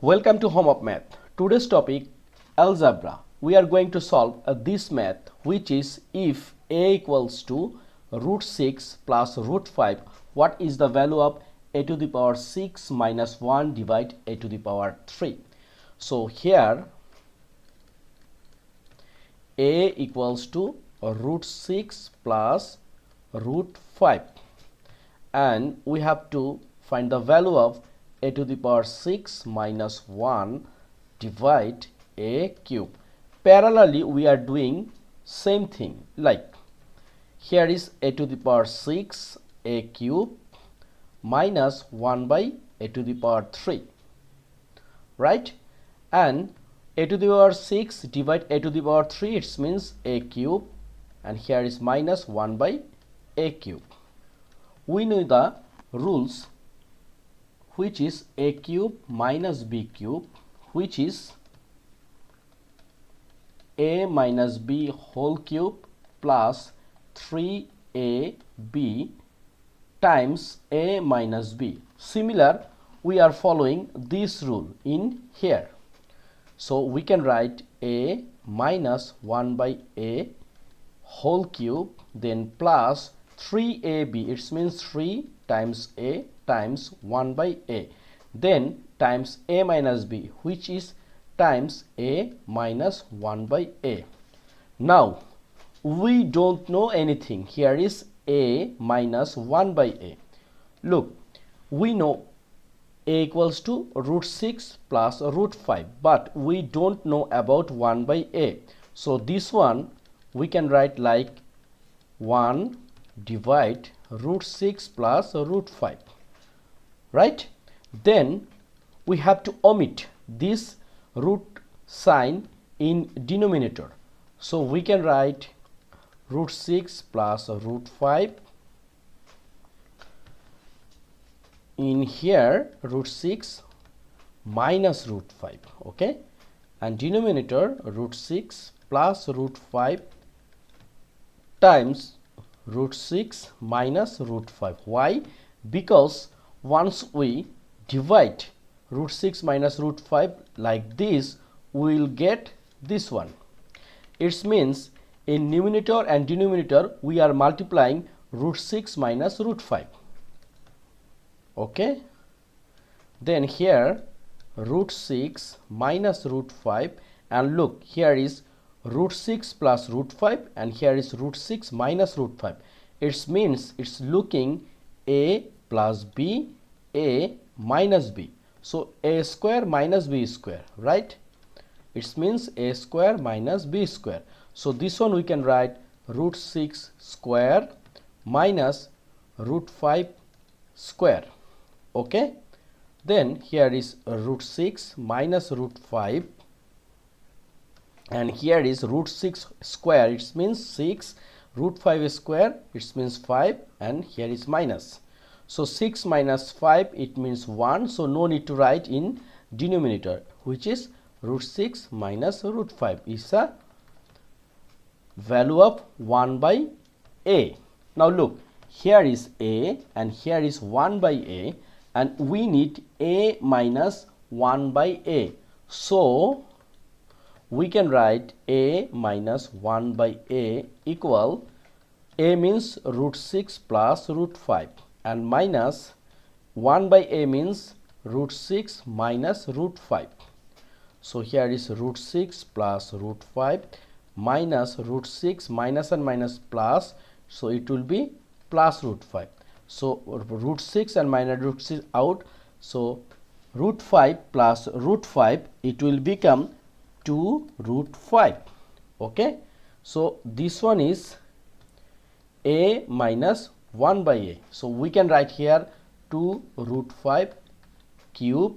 Welcome to Home of Math. Today's topic algebra. We are going to solve this math, which is if a equals to root 6 plus root 5, what is the value of a to the power 6 minus 1 divide a to the power 3. So here a equals to root 6 plus root 5, and we have to find the value of a to the power 6 minus 1 divide a cube. Parallelly, we are doing same thing, like here is a to the power 6 a cube minus 1 by a to the power 3, right? And a to the power 6 divide a to the power 3, it means a cube, and here is minus 1 by a cube. We know the rules, which is a cube minus b cube, which is a minus b whole cube plus 3ab times a minus b. Similar, we are following this rule in here. So we can write a minus 1 by a whole cube, then plus 3ab, it means 3 times a times 1 by a, then times a minus b, which is times a minus 1 by a. Now we don't know anything. Here is a minus 1 by a. Look, we know a equals to root 6 plus root 5, but we don't know about 1 by a. So this one we can write like 1 divide root 6 plus root 5, right? Then we have to omit this root sign in denominator. So we can write root 6 plus root 5. In here root 6 minus root 5, okay? And denominator root 6 plus root 5 times root 6 minus root 5. Why? Because once we divide root 6 minus root 5 like this, we will get this one. It means in numerator and denominator we are multiplying root 6 minus root 5, okay? Then here root 6 minus root 5, and look, here is root 6 plus root 5, and here is root 6 minus root 5. It means it's looking a plus b, a minus b. So a square minus b square, right? It means a square minus b square. So this one we can write root 6 square minus root 5 square, okay? Then here is root 6 minus root 5, and here is root 6 square, it means 6, root 5 square, it means 5, and here is minus. So 6 minus 5, it means 1, so no need to write in denominator, which is root 6 minus root 5 is a value of 1 by a. Now look, here is a and here is 1 by a, and we need a minus 1 by a. So we can write a minus 1 by a equal, a means root 6 plus root 5, and minus 1 by a means root 6 minus root 5. So here is root 6 plus root 5 minus root 6, minus and minus plus, so it will be plus root 5. So root 6 and minus root 6 out, so root 5 plus root 5, it will become 2 root 5, okay? So this one is a minus 1 by a. So we can write here 2 root 5 cube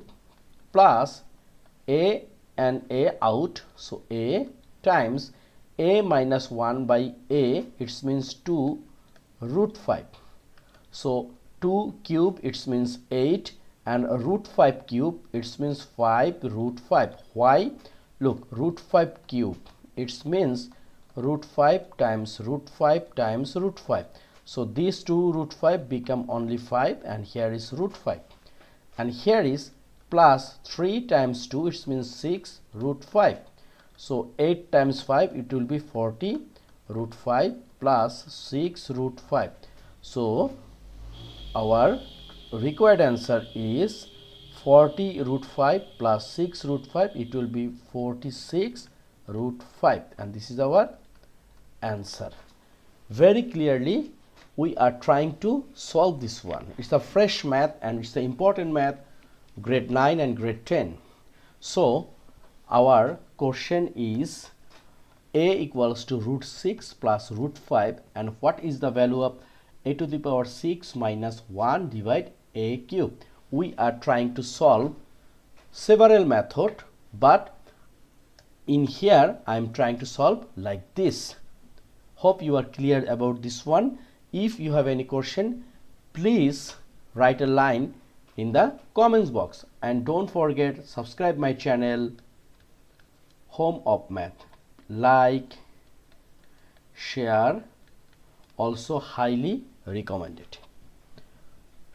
plus a and a out, so a times a minus 1 by a, it means 2 root 5. So 2 cube, it means 8, and root 5 cube, it means 5 root 5. Why? Look, root 5 cube, it means root 5 times root 5 times root 5. So these two root 5 become only 5, and here is root 5, and here is plus 3 times 2, it means 6 root 5. So 8 times 5, it will be 40 root 5 plus 6 root 5. So our required answer is 40 root 5 plus 6 root 5, it will be 46 root 5, and this is our answer. Very clearly we are trying to solve this one. It's a fresh math and it's the important math, grade 9 and grade 10. So our question is a equals to root 6 plus root 5, and what is the value of a to the power 6 minus 1 divide a cube. We are trying to solve several methods, but in here I am trying to solve like this. Hope you are clear about this one. If you have any question, please write a line in the comments box, and don't forget subscribe my channel Home of Math. Like, share, also highly recommended.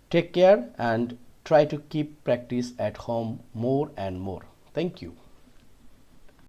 Take care and try to keep practice at home more and more. Thank you.